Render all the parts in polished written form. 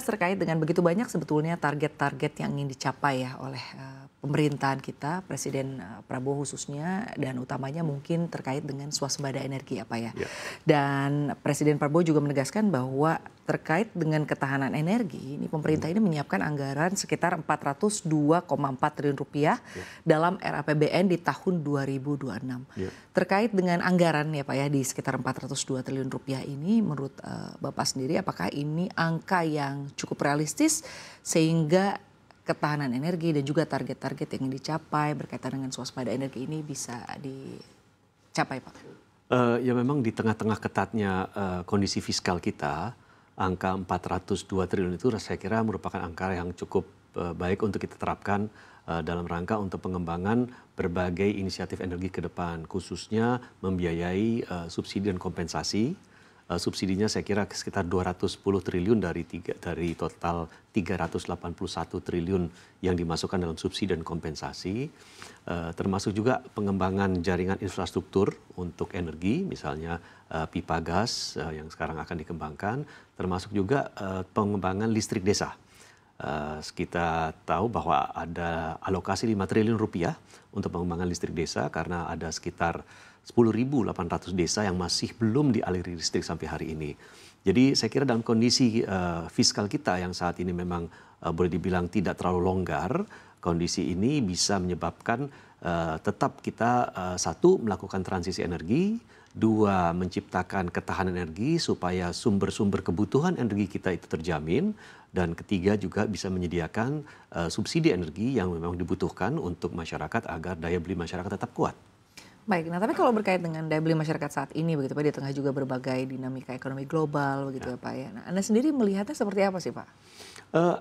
membahas terkait dengan begitu banyak sebetulnya target-target yang ingin dicapai ya oleh pemerintahan kita, Presiden Prabowo khususnya, dan utamanya mungkin terkait dengan swasembada energi apa ya. Ya. Dan Presiden Prabowo juga menegaskan bahwa terkait dengan ketahanan energi, ini pemerintah ini menyiapkan anggaran sekitar 402,4 triliun rupiah dalam RAPBN di tahun 2026. Ya. Terkait dengan anggaran ya Pak ya di sekitar 402 triliun rupiah ini, menurut Bapak sendiri apakah ini angka yang cukup realistis sehingga ketahanan energi dan juga target-target yang dicapai berkaitan dengan swasembada energi ini bisa dicapai Pak? Ya memang di tengah-tengah ketatnya kondisi fiskal kita, angka 402 triliun itu saya kira merupakan angka yang cukup baik untuk kita terapkan dalam rangka untuk pengembangan berbagai inisiatif energi ke depan, khususnya membiayai subsidi dan kompensasi. Subsidinya saya kira sekitar 210 triliun dari total 381 triliun yang dimasukkan dalam subsidi dan kompensasi. Termasuk juga pengembangan jaringan infrastruktur untuk energi, misalnya pipa gas yang sekarang akan dikembangkan, termasuk juga pengembangan listrik desa. Kita tahu bahwa ada alokasi 5 triliun rupiah untuk pengembangan listrik desa karena ada sekitar 10.800 desa yang masih belum dialiri listrik sampai hari ini. Jadi saya kira dalam kondisi fiskal kita yang saat ini memang boleh dibilang tidak terlalu longgar, kondisi ini bisa menyebabkan tetap kita satu melakukan transisi energi, dua menciptakan ketahanan energi supaya sumber-sumber kebutuhan energi kita itu terjamin, dan ketiga juga bisa menyediakan subsidi energi yang memang dibutuhkan untuk masyarakat agar daya beli masyarakat tetap kuat. Baik, nah tapi kalau berkait dengan daya beli masyarakat saat ini begitu Pak, di tengah juga berbagai dinamika ekonomi global begitu ya Pak ya. Nah, Anda sendiri melihatnya seperti apa sih Pak?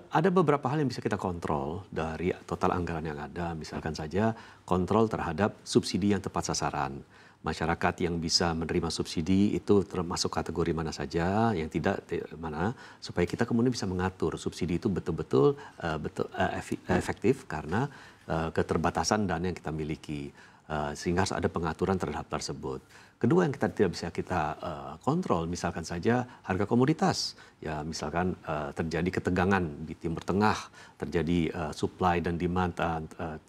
Ada beberapa hal yang bisa kita kontrol dari total anggaran yang ada. Misalkan saja kontrol terhadap subsidi yang tepat sasaran. Masyarakat yang bisa menerima subsidi itu termasuk kategori mana saja, yang tidak mana, supaya kita kemudian bisa mengatur subsidi itu betul-betul efektif karena keterbatasan dana yang kita miliki. Sehingga harus ada pengaturan terhadap tersebut. Kedua yang kita tidak bisa kita kontrol, misalkan saja harga komoditas. Ya, misalkan terjadi ketegangan di Timur Tengah, terjadi supply dan demand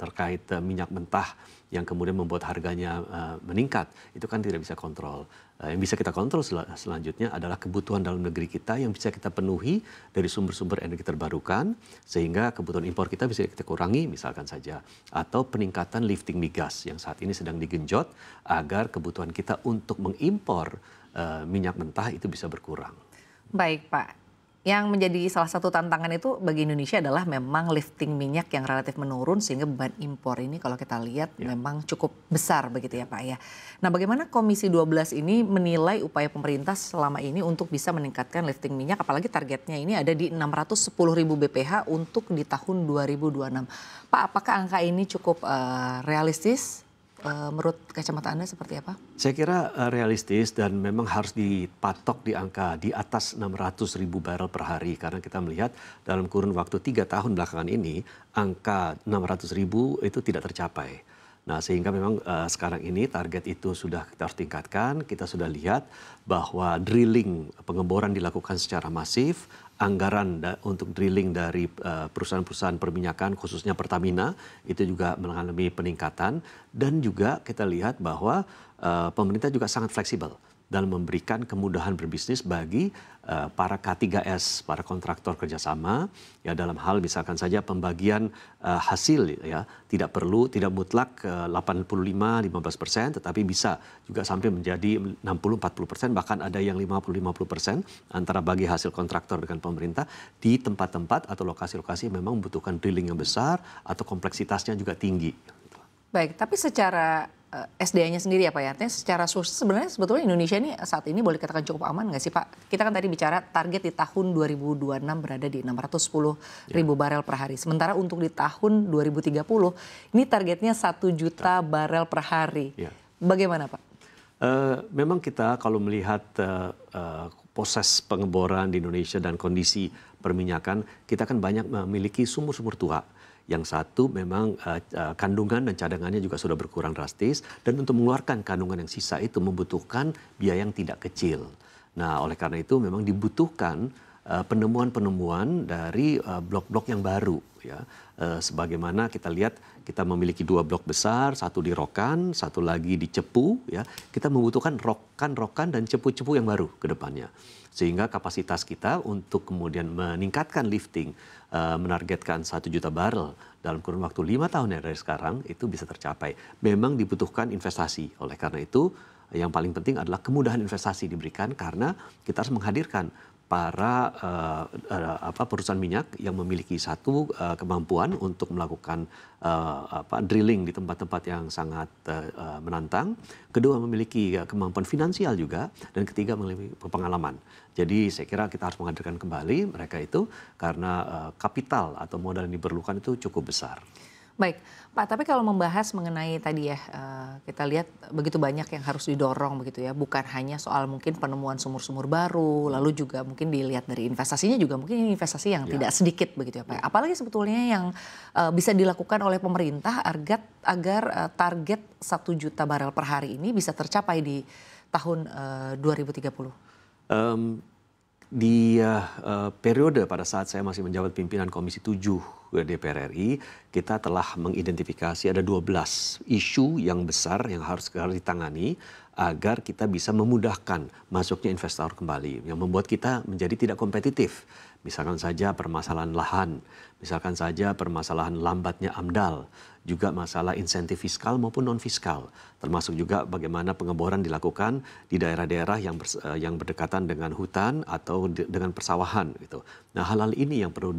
terkait minyak mentah yang kemudian membuat harganya meningkat. Itu kan tidak bisa kontrol. Yang bisa kita kontrol selanjutnya adalah kebutuhan dalam negeri kita yang bisa kita penuhi dari sumber-sumber energi terbarukan, sehingga kebutuhan impor kita bisa kita kurangi misalkan saja. Atau peningkatan lifting migas yang saat ini sedang digenjot agar kebutuhan kita untuk mengimpor minyak mentah itu bisa berkurang. Baik Pak, yang menjadi salah satu tantangan itu bagi Indonesia adalah memang lifting minyak yang relatif menurun sehingga beban impor ini kalau kita lihat memang cukup besar begitu ya Pak ya. Nah bagaimana Komisi 12 ini menilai upaya pemerintah selama ini untuk bisa meningkatkan lifting minyak, apalagi targetnya ini ada di 610.000 BPH untuk di tahun 2026. Pak, apakah angka ini cukup realistis? Menurut kacamata Anda seperti apa? Saya kira realistis dan memang harus dipatok di angka di atas 600.000 barel per hari. Karena kita melihat dalam kurun waktu 3 tahun belakangan ini, angka 600.000 itu tidak tercapai. Nah sehingga memang sekarang ini target itu sudah kita harus tingkatkan. Kita sudah lihat bahwa drilling, pengeboran dilakukan secara masif. Anggaran untuk drilling dari perusahaan-perusahaan perminyakan khususnya Pertamina itu juga mengalami peningkatan, dan juga kita lihat bahwa pemerintah juga sangat fleksibel dalam memberikan kemudahan berbisnis bagi para K3S, para kontraktor kerjasama, ya dalam hal misalkan saja pembagian hasil, ya tidak mutlak 85-15%, tetapi bisa juga sampai menjadi 60-40%, bahkan ada yang 50-50% antara bagi hasil kontraktor dengan pemerintah di tempat-tempat atau lokasi-lokasi yang memang membutuhkan drilling yang besar atau kompleksitasnya juga tinggi. Baik, tapi secara SDA-nya sendiri ya Pak ya, secara sebenarnya sebetulnya Indonesia ini saat ini boleh katakan cukup aman nggak sih Pak? Kita kan tadi bicara target di tahun 2026 berada di 610.000 barel per hari. Sementara untuk di tahun 2030 ini targetnya 1 juta barel per hari. Bagaimana Pak? Memang kita kalau melihat proses pengeboran di Indonesia dan kondisi perminyakan, kita kan banyak memiliki sumur-sumur tua. Yang satu memang kandungan dan cadangannya juga sudah berkurang drastis, dan untuk mengeluarkan kandungan yang sisa itu membutuhkan biaya yang tidak kecil. Nah oleh karena itu memang dibutuhkan penemuan-penemuan dari blok-blok yang baru, ya. Sebagaimana kita lihat, kita memiliki 2 blok besar, satu di Rokan, satu lagi di Cepu, ya. Kita membutuhkan Rokan dan Cepu-Cepu yang baru ke depannya. Sehingga kapasitas kita untuk kemudian meningkatkan lifting, menargetkan 1 juta barel dalam kurun waktu 5 tahun dari sekarang, itu bisa tercapai. Memang dibutuhkan investasi. Oleh karena itu, yang paling penting adalah kemudahan investasi diberikan, karena kita harus menghadirkan para perusahaan minyak yang memiliki satu kemampuan untuk melakukan drilling di tempat-tempat yang sangat menantang, kedua memiliki kemampuan finansial juga, dan ketiga memiliki pengalaman. Jadi saya kira kita harus menghadirkan kembali mereka itu, karena kapital atau modal yang diperlukan itu cukup besar. Baik, Pak, tapi kalau membahas mengenai tadi ya, kita lihat begitu banyak yang harus didorong begitu ya, bukan hanya soal mungkin penemuan sumur-sumur baru, lalu juga mungkin dilihat dari investasinya juga mungkin ini investasi yang tidak sedikit begitu ya Pak. Apalagi sebetulnya yang bisa dilakukan oleh pemerintah agar target 1 juta barel per hari ini bisa tercapai di tahun 2030. Di periode pada saat saya masih menjabat pimpinan Komisi 7 DPR RI, kita telah mengidentifikasi ada 12 isu yang besar yang harus ditangani agar kita bisa memudahkan masuknya investor kembali, yang membuat kita menjadi tidak kompetitif. Misalkan saja permasalahan lahan, misalkan saja permasalahan lambatnya AMDAL, juga masalah insentif fiskal maupun non-fiskal, termasuk juga bagaimana pengeboran dilakukan di daerah-daerah yang berdekatan dengan hutan atau dengan persawahan gitu. Nah, hal-hal ini yang perlu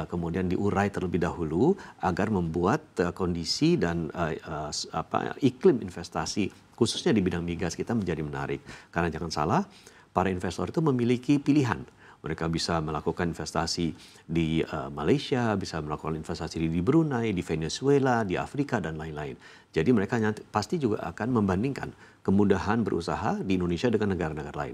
kemudian diurai terlebih dahulu agar membuat kondisi dan iklim investasi khususnya di bidang migas kita menjadi menarik. Karena jangan salah, para investor itu memiliki pilihan. Mereka bisa melakukan investasi di Malaysia, bisa melakukan investasi di Brunei, di Venezuela, di Afrika, dan lain-lain. Jadi mereka pasti juga akan membandingkan kemudahan berusaha di Indonesia dengan negara-negara lain.